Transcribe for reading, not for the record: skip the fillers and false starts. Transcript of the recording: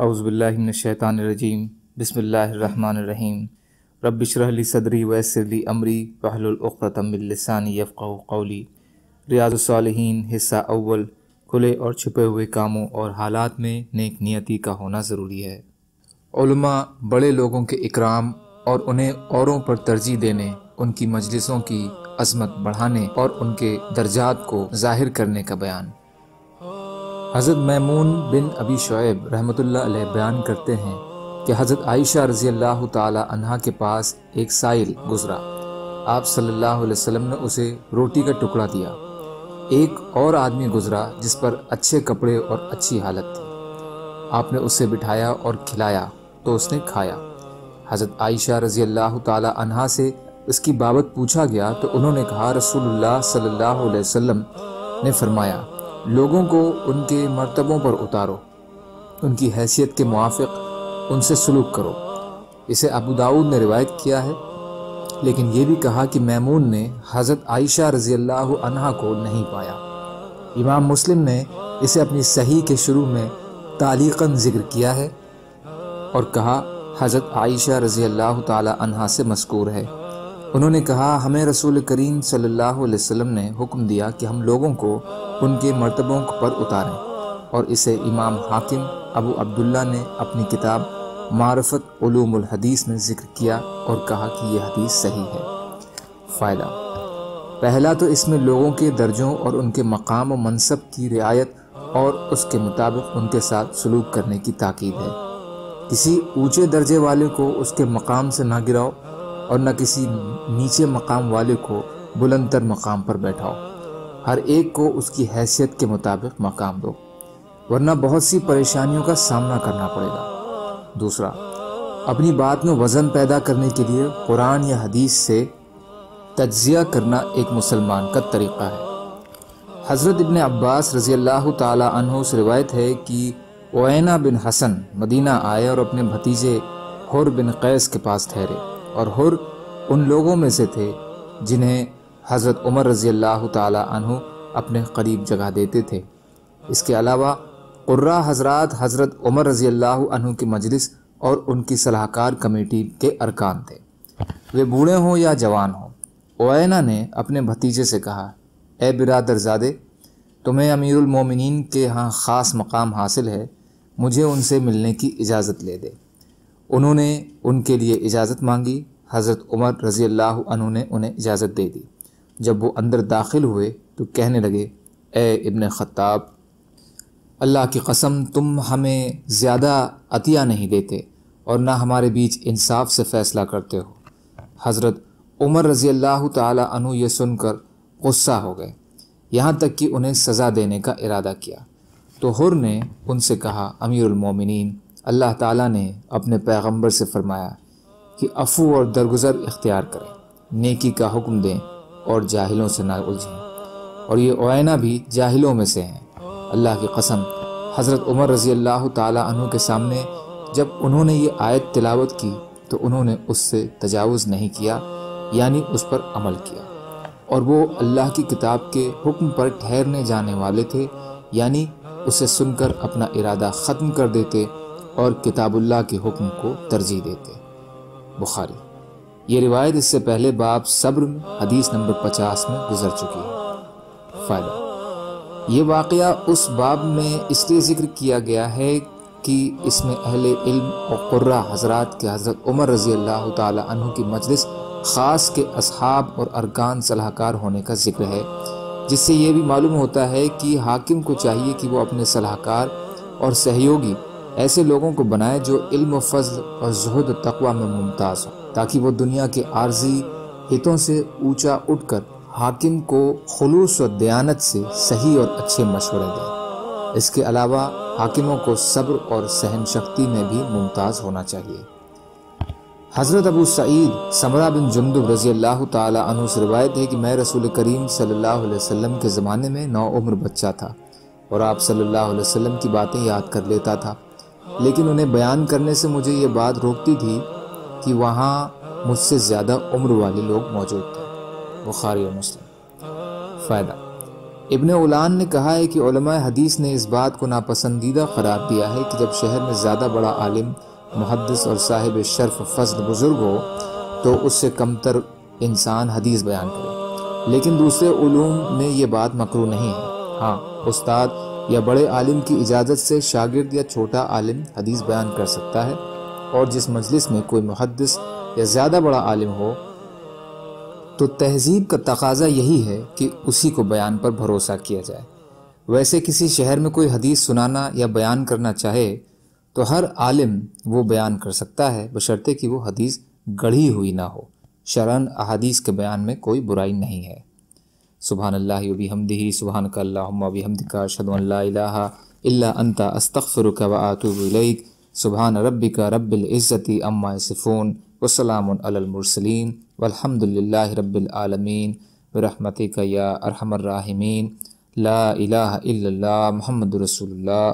اعوذ باللہ من الشیطان الرجیم بسم اللہ الرحمن الرحیم رب اشرح لی صدری ویسر لی امری واحلل عقدۃ من لسانی یفقہوا قولی۔ ریاض الصالحین حصہ اول، کھلے اور چھپے ہوئے کاموں اور حالات میں نیک نیتی کا ہونا ضروری ہے۔ علماء بڑے لوگوں کے اکرام اور انہیں اوروں پر ترجیح دینے، ان کی مجلسوں کی عظمت بڑھانے اور ان کے درجات کو ظاہر کرنے کا بیان۔ حضرت میمون بن ابی شعیب رحمۃ اللہ علیہ بیان کرتے ہیں کہ حضرت عائشہ رضی اللہ تعالی عنہا کے پاس ایک سائل گزرا۔ آپ صلی اللہ علیہ وسلم نے اسے روٹی کا ٹکڑا دیا۔ ایک اور آدمی گزرا جس پر اچھے کپڑے اور اچھی حالت تھی۔ آپ نے اسے بٹھایا اور کھلایا تو اس نے کھایا۔ حضرت عائشہ رضی اللہ تعالی عنہا سے اس کی بابت پوچھا گیا تو انہوں نے کہا، رسول اللہ صلی اللہ علیہ وسلم نے فرمایا، لوگوں کو ان کے مرتبوں پر اتارو، ان کی حیثیت کے موافق ان سے سلوک کرو۔ اسے ابو داؤد نے روایت کیا ہے، لیکن یہ بھی کہا کہ میمون نے حضرت عائشہ رضی اللہ عنہا کو نہیں پایا۔ امام مسلم نے اسے اپنی صحیح کے شروع میں تعلیقاً ذکر کیا ہے اور کہا حضرت عائشہ رضی اللہ تعالی عنہا سے مذکور ہے۔ انہوں نے کہا، ہمیں رسول کریم صلی اللہ علیہ وسلم نے حکم دیا کہ ہم لوگوں کو ان کے مرتبوں پر اتاریں، اور اسے امام حاکم ابو عبداللہ نے اپنی کتاب معرفت علوم الحدیث میں ذکر کیا اور کہا کہ یہ حدیث صحیح ہے۔ فائدہ پہلا تو اس میں لوگوں کے درجوں اور ان کے مقام و منصب کی رعایت اور اس کے مطابق ان کے ساتھ سلوک کرنے کی تاکید ہے۔ کسی اونچے درجے والے کو اس کے مقام سے نہ گراؤ اور نہ کسی نیچے مقام والے کو بلند تر مقام پر بیٹھاؤ۔ ہر ایک کو اس کی حیثیت کے مطابق مقام دو، ورنہ بہت سی پریشانیوں کا سامنا کرنا پڑے گا۔ دوسرا، اپنی بات میں وزن پیدا کرنے کے لیے قرآن یا حدیث سے تجزیہ کرنا ایک مسلمان کا طریقہ ہے۔ حضرت ابن عباس رضی اللہ تعالی عنہ سے روایت ہے کہ عیینہ بن حسن مدینہ آئے اور اپنے بھتیجے حر بن قیس کے پاس ٹھہرے، اور حر ان لوگوں میں سے تھے جنہیں حضرت عمر رضی اللہ تعالی عنہ اپنے قریب جگہ دیتے تھے۔ اس کے علاوہ قرہ حضرات حضرت عمر رضی اللہ عنہ کی مجلس اور ان کی صلاح کار کمیٹی کے ارکان تھے، وہ بوڑھے ہوں یا جوان ہوں۔ عیینہ نے اپنے بھتیجے سے کہا، اے برادر زادے، تمہیں امیر المومنین کے ہاں خاص مقام حاصل ہے، مجھے ان سے ملنے کی اجازت لے دے۔ انہوں نے ان کے لیے اجازت مانگی۔ حضرت عمر رضی اللہ عنہ نے انہیں اجازت دے دی۔ جب وہ اندر داخل ہوئے تو کہنے لگے، اے ابن خطاب، اللہ کی قسم تم ہمیں زیادہ عطیہ نہیں دیتے اور نہ ہمارے بیچ انصاف سے فیصلہ کرتے ہو۔ حضرت عمر رضی اللہ تعالی عنہ یہ سن کر غصہ ہو گئے، یہاں تک کہ انہیں سزا دینے کا ارادہ کیا۔ تو حر نے ان سے کہا، امیر المومنین، اللہ تعالیٰ نے اپنے پیغمبر سے فرمایا کہ عفو اور درگزر اختیار کریں، نیکی کا حکم دیں اور جاہلوں سے نہ الجھیں، اور یہ عیینہ بھی جاہلوں میں سے ہیں۔ اللہ کی قسم، حضرت عمر رضی اللہ تعالی عنہ کے سامنے جب انہوں نے یہ آیت تلاوت کی تو انہوں نے اس سے تجاوز نہیں کیا، یعنی اس پر عمل کیا، اور وہ اللہ کی کتاب کے حکم پر ٹھہرنے جانے والے تھے، یعنی اسے سن کر اپنا ارادہ ختم کر دیتے اور کتاب اللہ کے حکم کو ترجیح دیتے۔ بخاری۔ یہ روایت اس سے پہلے باب صبر میں حدیث نمبر 50 میں گزر چکی ہے۔ فائدہ یہ واقعہ اس باب میں اس لیے ذکر کیا گیا ہے کہ اس میں اہل علم اور قرہ حضرات کے حضرت عمر رضی اللہ تعالی عنہ کی مجلس خاص کے اصحاب اور ارکان صلاح کار ہونے کا ذکر ہے، جس سے یہ بھی معلوم ہوتا ہے کہ حاکم کو چاہیے کہ وہ اپنے صلاح کار اور سہیوگی ایسے لوگوں کو بنائے جو علم و فضل اور زہد و تقوی میں ممتاز ہوں، تاکہ وہ دنیا کے عارضی ہتوں سے اونچا اٹھ کر حاکم کو خلوص و دیانت سے صحیح اور اچھے مشورے دیں۔ اس کے علاوہ حاکموں کو صبر اور سہن شکتی میں بھی ممتاز ہونا چاہیے۔ حضرت ابو سعید سمرہ بن جندب رضی اللہ تعالی عنہ سے روایت ہے کہ میں رسول کریم صلی اللہ علیہ وسلم کے زمانے میں نوعمر بچہ تھا، اور آپ صلی اللہ علیہ وسلم کی باتیں یاد کر لیتا تھا، لیکن انہیں بیان کرنے سے مجھے یہ بات روکتی تھی کہ وہاں مجھ سے زیادہ عمر والے لوگ موجود تھے۔ بخاری و مسلم۔ فائدہ ابن اولان نے کہا ہے کہ علماء حدیث نے اس بات کو ناپسندیدہ قرار دیا ہے کہ جب شہر میں زیادہ بڑا عالم، محدث اور صاحب شرف فضل بزرگ ہو تو اس سے کمتر انسان حدیث بیان کرے، لیکن دوسرے علوم میں یہ بات مکروہ نہیں ہے۔ ہاں، استاد یا بڑے عالم کی اجازت سے شاگرد یا چھوٹا عالم حدیث بیان کر سکتا ہے، اور جس مجلس میں کوئی محدث یا زیادہ بڑا عالم ہو تو تہذیب کا تقاضا یہی ہے کہ اسی کو بیان پر بھروسہ کیا جائے۔ ویسے کسی شہر میں کوئی حدیث سنانا یا بیان کرنا چاہے تو ہر عالم وہ بیان کر سکتا ہے، بشرطے کہ وہ حدیث گڑھی ہوئی نہ ہو۔ شرعاً احادیث کے بیان میں کوئی برائی نہیں ہے۔ سبحان اللہ و بحمدہ، سبحانک اللہم و بحمدک، اشہد ان لا الہ الا انت، استغفرک و اتوب الیک۔ سبحان ربک رب العزت عما یصفون، وسلام علی المرسلین، والحمد للہ رب العالمین، برحمتک یا ارحم الراحمین، لا الہ الا اللہ، محمد رسول اللہ۔